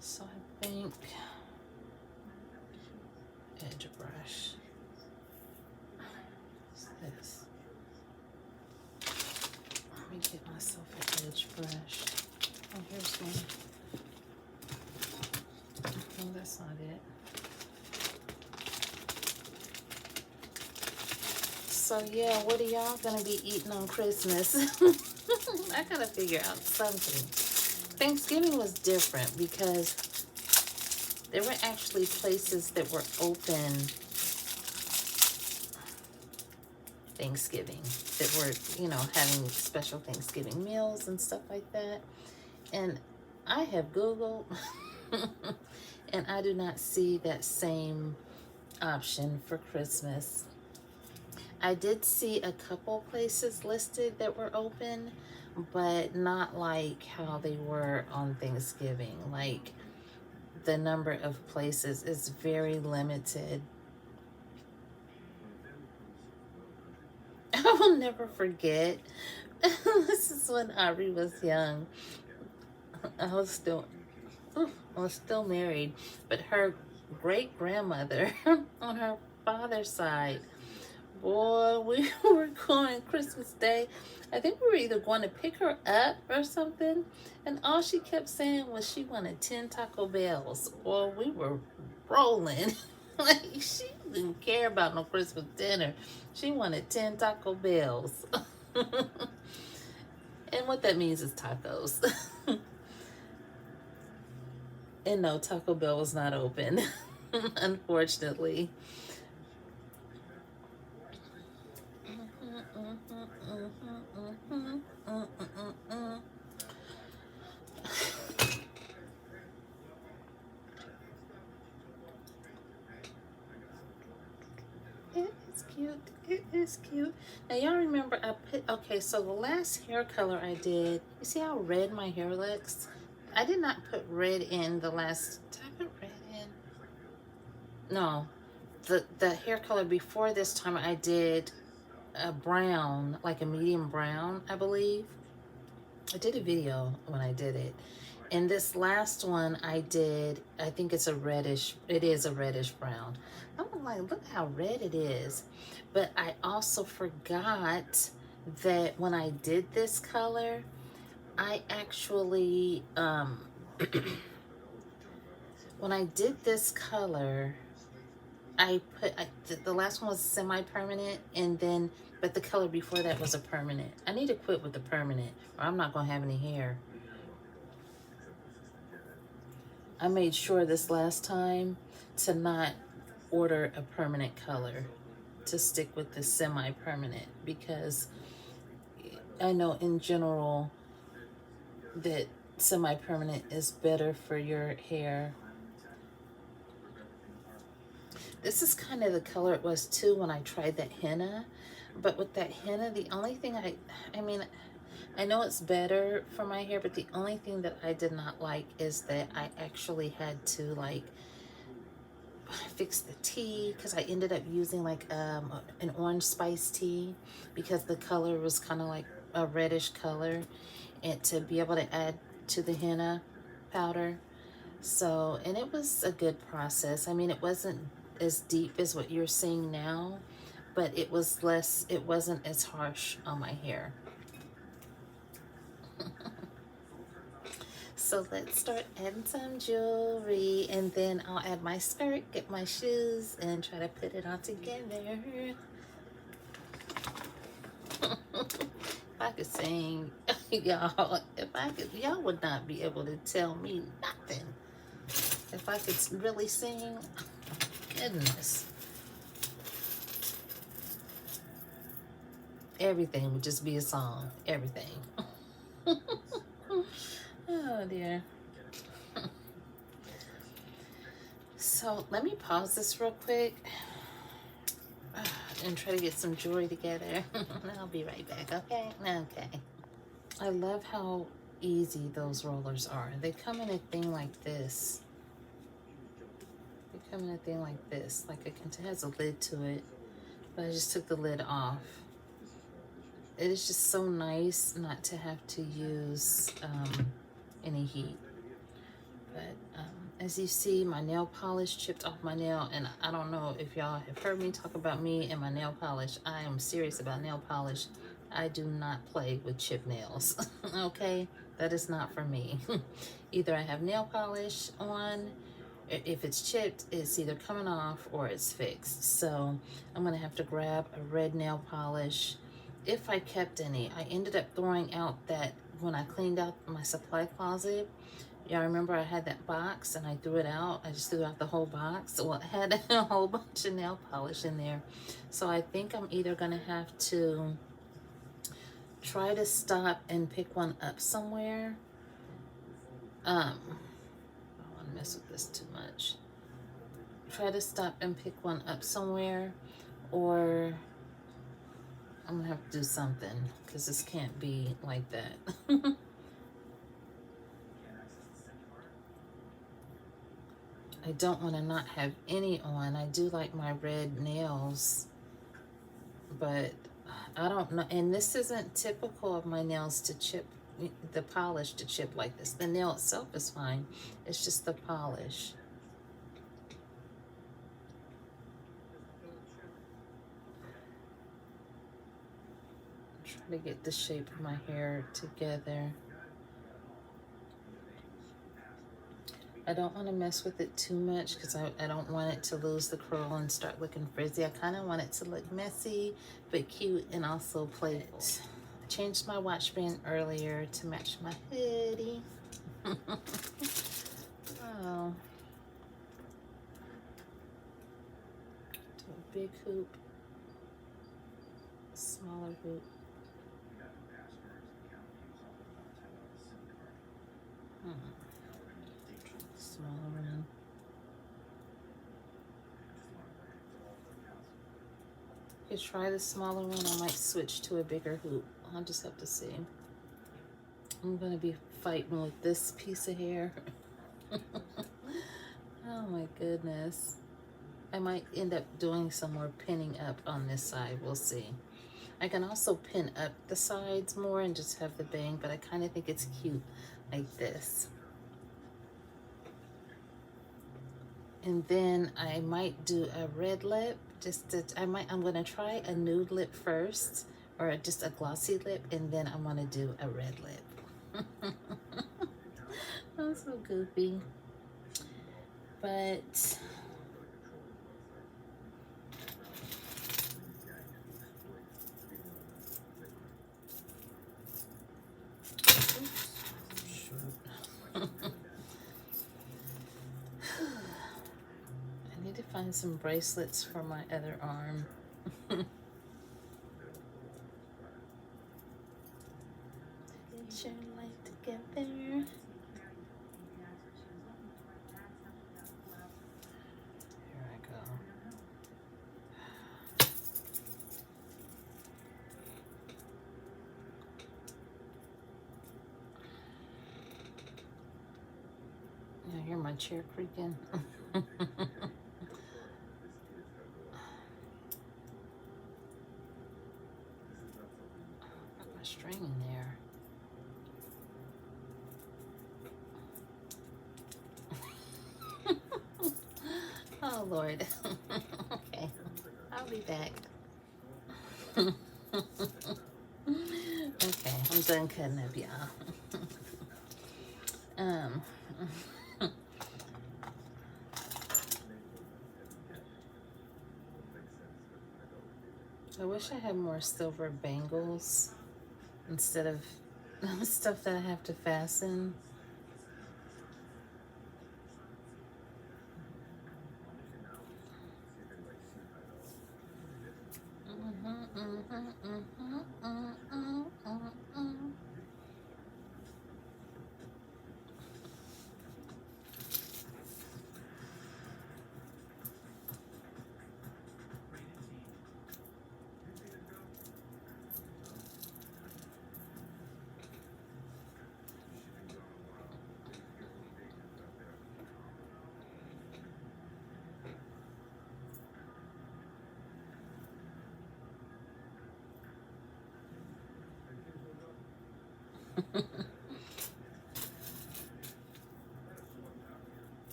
Speaker 1: So I think edge brush. What's this? Let me get myself an edge brush. Oh, here's one. No, that's not it. So yeah, what are y'all gonna be eating on Christmas? I gotta figure out something. Thanksgiving was different because there were actually places that were open Thanksgiving, that were, you know, having special Thanksgiving meals and stuff like that. And I have Googled and I do not see that same option for Christmas. I did see a couple places listed that were open, but not like how they were on Thanksgiving. Like the number of places is very limited. I will never forget. This is when Aubrey was young. I was still married, but her great grandmother on her father's side, boy, we were going Christmas Day. I think we were either going to pick her up or something, and all she kept saying was she wanted 10 Taco Bells. Or we were rolling. Like, she didn't care about no Christmas dinner. She wanted 10 Taco Bells. And what that means is tacos. And no, Taco Bell was not open, unfortunately. Cute. It is cute. Now y'all remember I put, okay, so the last hair color I did, you see how red my hair looks? I did not put red in the last, did I put red in? No, the hair color before this time I did a brown, like a medium brown, I believe. I did a video when I did it. And this last one I did, I think it's a reddish, it is a reddish brown. I'm like, look how red it is. But I also forgot that when I did this color, I actually, when I did this color, the last one was semi-permanent, and then, but the color before that was a permanent. I need to quit with the permanent, or I'm not gonna have any hair. I made sure this last time to not order a permanent color, to stick with the semi-permanent, because I know in general that semi-permanent is better for your hair. This is kind of the color it was too when I tried that henna, but with that henna, the only thing I mean, I know it's better for my hair, but the only thing that I did not like is that I actually had to like fix the tea, because I ended up using like an orange spice tea, because the color was kind of like a reddish color, and to be able to add to the henna powder. So, and it was a good process. I mean, it wasn't as deep as what you're seeing now, but it was less, it wasn't as harsh on my hair. So let's start adding some jewelry, and then I'll add my skirt, get my shoes, and try to put it all together. If I could sing, y'all, if I could, y'all would not be able to tell me nothing. If I could really sing, goodness. Everything would just be a song. Everything. Oh dear. So let me pause this real quick and try to get some jewelry together. I'll be right back, okay? Okay. I love how easy those rollers are. They come in a thing like this. They come in a thing like this. Like it has a lid to it, but I just took the lid off. It is just so nice not to have to use any heat. But as you see, my nail polish chipped off my nail, and I don't know if y'all have heard me talk about me and my nail polish. I am serious about nail polish. I do not play with chipped nails. Okay, that is not for me. Either I have nail polish on, if it's chipped, it's either coming off or it's fixed. So I'm gonna have to grab a red nail polish if I kept any. I ended up throwing out that when I cleaned out my supply closet. Y'all remember I had that box and I threw it out. I just threw out the whole box. Well, it had a whole bunch of nail polish in there. So I think I'm either gonna have to try to stop and pick one up somewhere. I don't want to mess with this too much. Try to stop and pick one up somewhere, or I'm gonna have to do something because this can't be like that. I don't want to not have any on. I do like my red nails, but I don't know. And this isn't typical of my nails to chip, the polish to chip like this. The nail itself is fine. It's just the polish. I'm trying to get the shape of my hair together. I don't want to mess with it too much because I don't want it to lose the curl and start looking frizzy. I kind of want it to look messy but cute and also playful. I changed my watch band earlier to match my hoodie. Oh. Do a big hoop, a smaller hoop. Smaller one. You could try the smaller one. I might switch to a bigger hoop. I'll just have to see. I'm gonna be fighting with this piece of hair. Oh my goodness. I might end up doing some more pinning up on this side. We'll see. I can also pin up the sides more and just have the bang, but I kind of think it's cute like this. And then I might do a red lip. I'm gonna try a nude lip first, or just a glossy lip, and then I'm gonna do a red lip. I'm so goofy. But find some bracelets for my other arm. Get your life together. Here I go. You hear my chair creaking? String in there. Oh, Lord. Okay, I'll be back. Okay, I'm done cutting up, y'all. um, I wish I had more silver bangles instead of stuff that I have to fasten.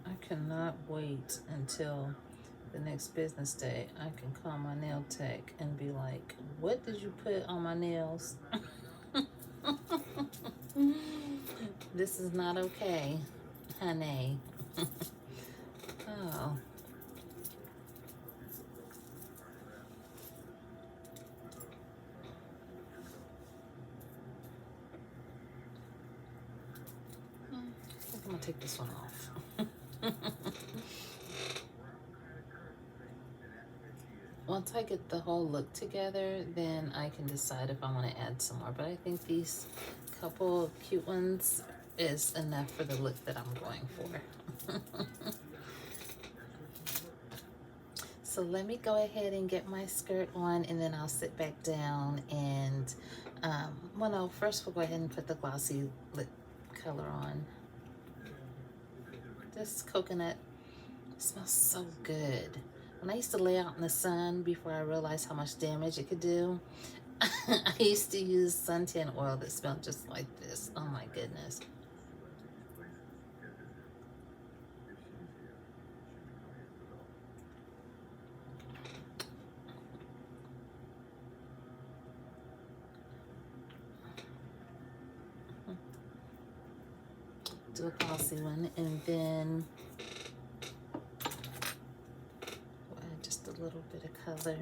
Speaker 1: I cannot wait until the next business day. I can call my nail tech and be like, what did you put on my nails? This is not okay, honey. Oh. I think I'm gonna take this one off. Once I get the whole look together, then I can decide if I want to add some more. But I think these couple cute ones is enough for the look that I'm going for. So let me go ahead and get my skirt on, and then I'll sit back down and, well, no, first we'll go ahead and put the glossy lip color on. This coconut smells so good. When I used to lay out in the sun before I realized how much damage it could do, I used to use suntan oil that smelled just like this. Oh my goodness. Do a glossy one, and then we'll add just a little bit of color.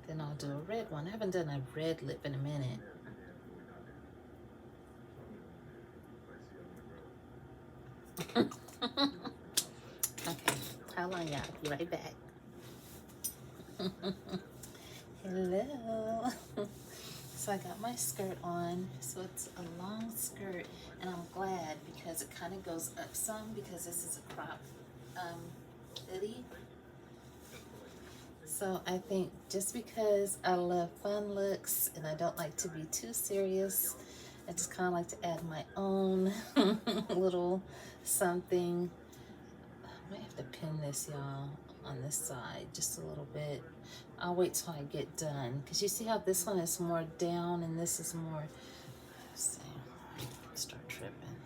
Speaker 1: Then I'll do a red one. I haven't done a red lip in a minute. Okay, hold on, y'all. Be right back. Hello. So I got my skirt on. So it's a long skirt, and I'm glad because it kind of goes up some because this is a crop hoodie. So I think just because I love fun looks and I don't like to be too serious, I just kind of like to add my own little something. I might have to pin this, y'all, on this side just a little bit. I'll wait till I get done, because you see how this one is more down and this is more, let's see, start tripping.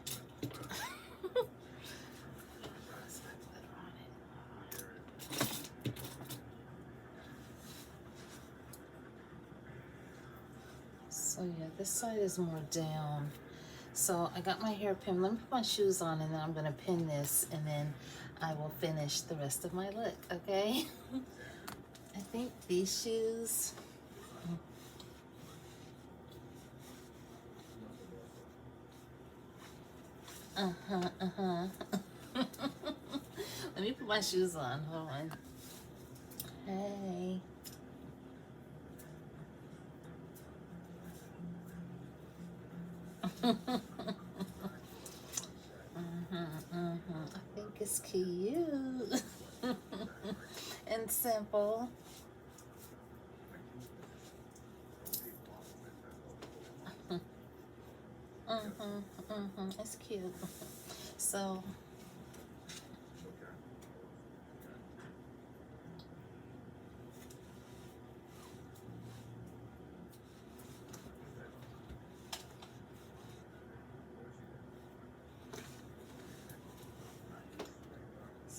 Speaker 1: So yeah, this side is more down. So I got my hair pinned. Let me put my shoes on, and then I'm gonna pin this, and then I will finish the rest of my look, okay? I think these shoes, Let me put my shoes on, hold on. Hey. I think it's cute and simple. It's cute. So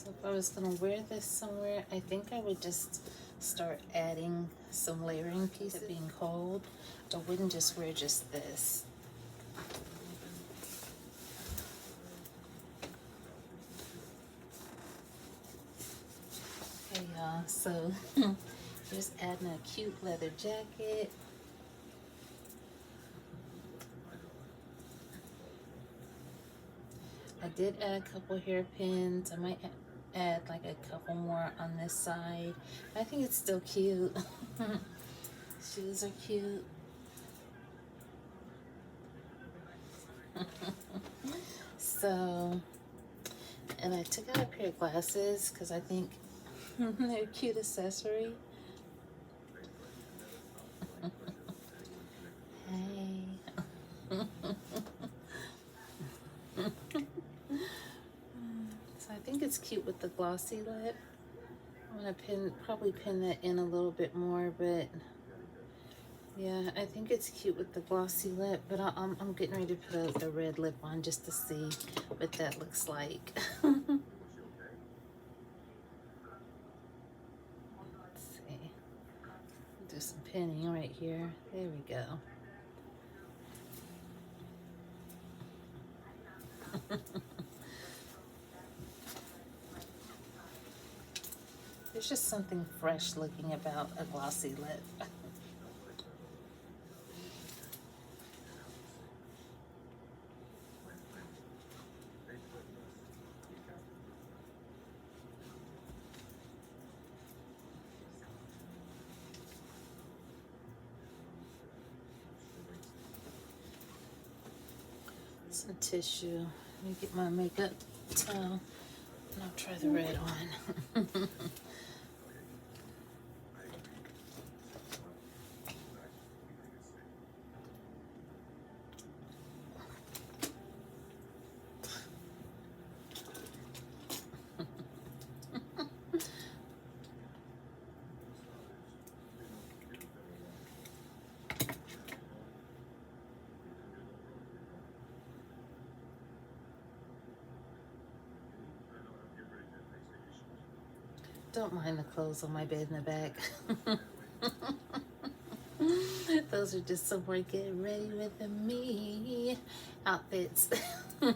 Speaker 1: So if I was gonna wear this somewhere, I think I would just start adding some layering pieces. Being cold, I wouldn't just wear just this. Okay, y'all, so just adding a cute leather jacket. I did add a couple hairpins. I might add like a couple more on this side. I think it's still cute. Shoes are cute. So, and I took out a pair of glasses because I think they're a cute accessory. Hey. So I think it's cute with the glossy lip. I'm gonna probably pin that in a little bit more, but yeah, I think it's cute with the glossy lip, but I'm getting ready to put a red lip on just to see what that looks like. Let's see. Do some pinning right here. There we go. There's just something fresh looking about a glossy lip. Some tissue. Let me get my makeup towel and I'll try the red on. Don't mind the clothes on my bed in the back. Those are just some more getting ready with me outfits. It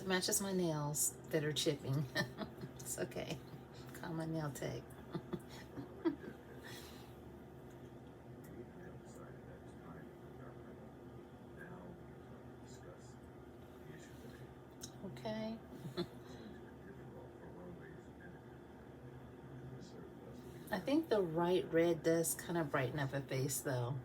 Speaker 1: matches my nails that are chipping. It's okay. Call my nail tech. Okay. I think the right red does kind of brighten up a face though.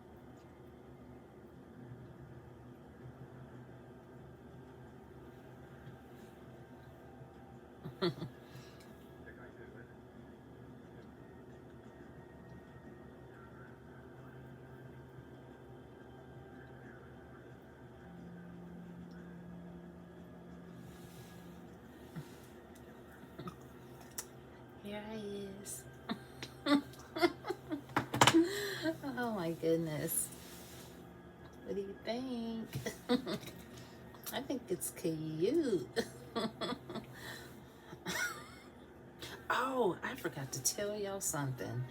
Speaker 1: Here he is. Oh my goodness. What do you think? I think it's cute. Oh, I forgot to tell y'all something.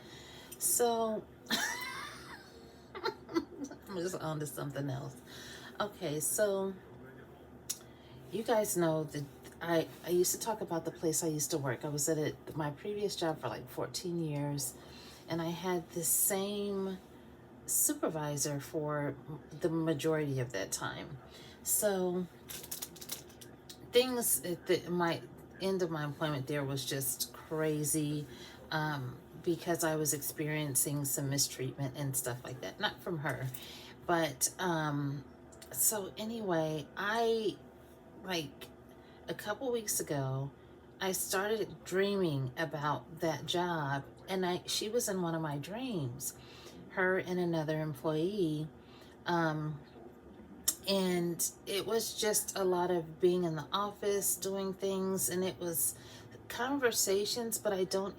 Speaker 1: So, I'm just on to something else. Okay, so you guys know that I used to talk about the place I used to work. I was at my previous job for like 14 years, and I had the same supervisor for the majority of that time. So things at my end of my employment there was just crazy, because I was experiencing some mistreatment and stuff like that. Not from her, but so anyway, like a couple weeks ago, I started dreaming about that job, and she was in one of my dreams, her and another employee, and it was just a lot of being in the office doing things, and it was conversations, but I don't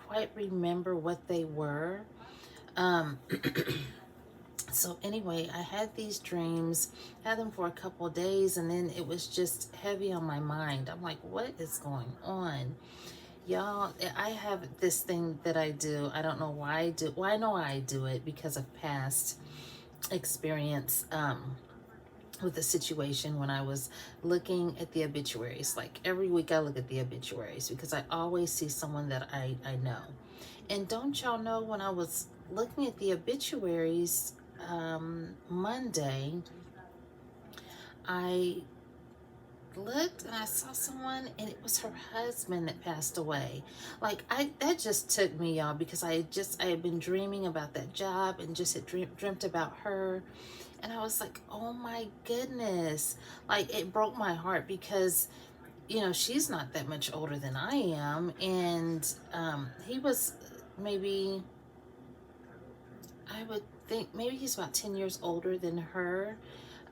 Speaker 1: quite remember what they were. So anyway, I had these dreams, had them for a couple of days, and then it was just heavy on my mind. I'm like, what is going on? Y'all, I have this thing that I do. I don't know why I do. Well, I know I do it because of past experience with the situation when I was looking at the obituaries. Like every week I look at the obituaries because I always see someone that I know. And don't y'all know, when I was looking at the obituaries Monday, I looked and I saw someone, and it was her husband that passed away. Like, that just took me, y'all, because I had been dreaming about that job and just had dreamt about her. And I was like, oh my goodness. Like, it broke my heart because, you know, she's not that much older than I am. And he was maybe, I would think maybe he's about 10 years older than her.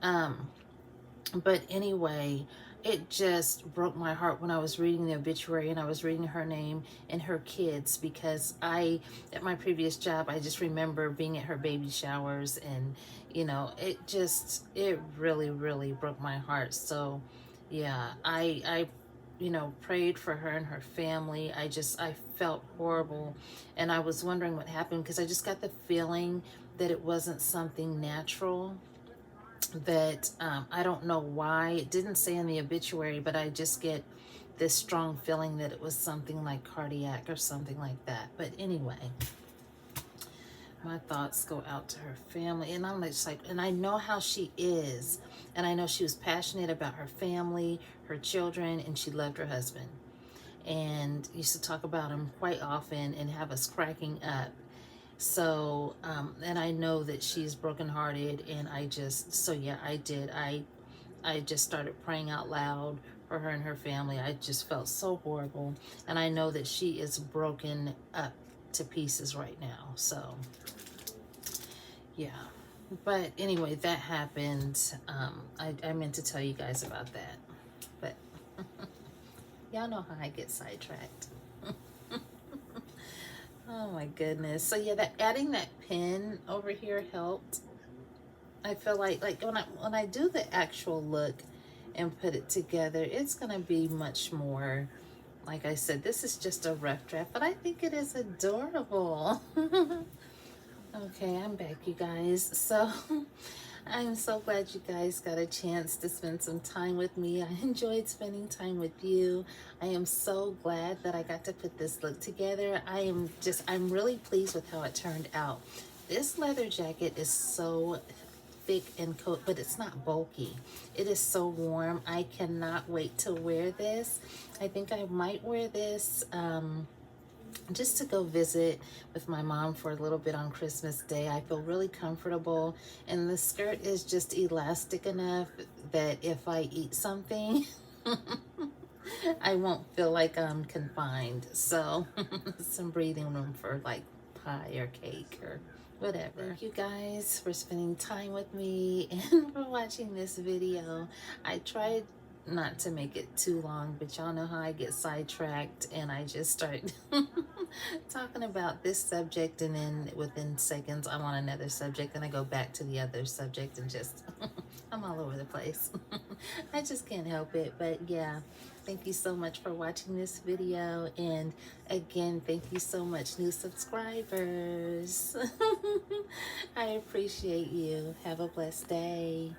Speaker 1: But anyway, it just broke my heart when I was reading the obituary and I was reading her name and her kids, because at my previous job, I just remember being at her baby showers, and, you know, it really, really broke my heart. So yeah, I you know, prayed for her and her family. I felt horrible, and I was wondering what happened, because I just got the feeling that it wasn't something natural, that I don't know why. It didn't say in the obituary, but I just get this strong feeling that it was something like cardiac or something like that. But anyway, my thoughts go out to her family, and I'm just like, and I know how she is, and I know she was passionate about her family, her children, and she loved her husband, and used to talk about him quite often and have us cracking up. So, and I know that she's brokenhearted, and so yeah, I just started praying out loud for her and her family. I just felt so horrible, and I know that she is broken up to pieces right now. So, yeah. But anyway, that happened. I meant to tell you guys about that, but y'all know how I get sidetracked. Oh my goodness. So yeah, adding that pin over here helped. I feel like when I do the actual look and put it together, it's gonna be much more. Like I said, this is just a rough draft, but I think it is adorable. Okay, I'm back, you guys. So I'm so glad you guys got a chance to spend some time with me. I enjoyed spending time with you. I am so glad that I got to put this look together. I'm really pleased with how it turned out. This leather jacket is so thick and coat, but it's not bulky. It is so warm. I cannot wait to wear this. I think I might wear this just to go visit with my mom for a little bit on Christmas Day. I feel really comfortable, and the skirt is just elastic enough that if I eat something, I won't feel like I'm confined. So some breathing room for like pie or cake or whatever. Thank you guys for spending time with me and for watching this video. I tried not to make it too long, but y'all know how I get sidetracked and I just start talking about this subject, and then within seconds I'm on another subject, and I go back to the other subject, and just I'm all over the place. I just can't help it. But yeah, thank you so much for watching this video, and again, thank you so much, new subscribers. I appreciate you. Have a blessed day.